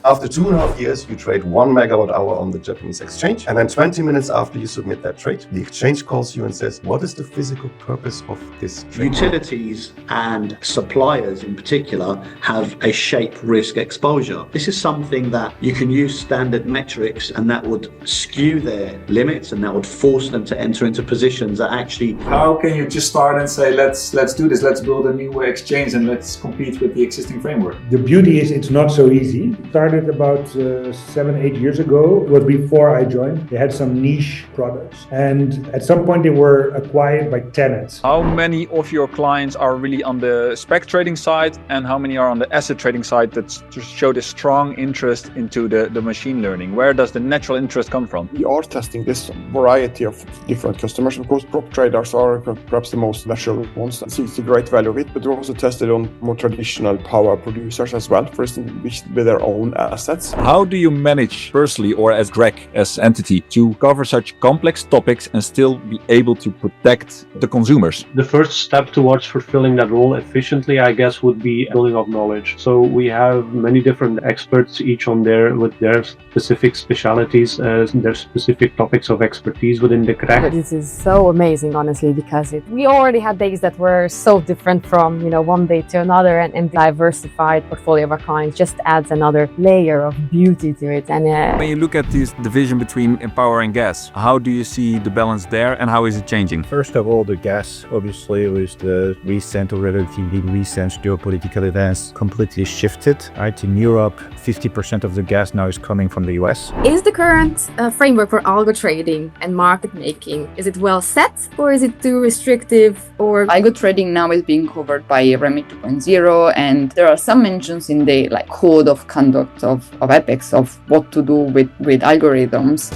After 2.5 years, you trade 1 megawatt hour on the Japanese exchange, and then 20 minutes after you submit that trade, the exchange calls you and says, what is the physical purpose of this trade? Utilities and suppliers in particular have a shape risk exposure. This is something that you can use standard metrics, and that would skew their limits, and that would force them to enter into positions that actually... How can you just start and say, let's do this, let's build a new exchange and let's compete with the existing framework? The beauty is it's not so easy. It started about 7-8 years ago. It was before I joined. They had some niche products, and at some point they were acquired by TenneT. How many of your clients are really on the spec trading side, and how many are on the asset trading side that showed a strong interest into the machine learning? Where does the natural interest come from? We are testing this variety of different customers. Of course, prop traders are perhaps the most natural ones that sees the great value of it, but we also tested on more traditional power producers as well, for instance, which with their own assets. How do you manage personally or as CREG, as entity, to cover such complex topics and still be able to protect the consumers? The first step towards fulfilling that role efficiently, I guess, would be building of knowledge. So we have many different experts, each on with their specific specialities, their specific topics of expertise within the CREG. This is so amazing, honestly, because we already had days that were so different from, one day to another, and diversified portfolio of our clients just adds another layer of beauty to it. And when you look at this division between power and gas, how do you see the balance there, and how is it changing? First of all, the gas, obviously, with the recent or relatively recent geopolitical events, completely shifted. Right, in Europe, 50% of the gas now is coming from the US. Is the current framework for algo trading and market making, is it well set, or is it too restrictive? Or algo trading now is being covered by REMIT 2.0, and there are some mentions in the code of conduct of Apex of what to do with algorithms.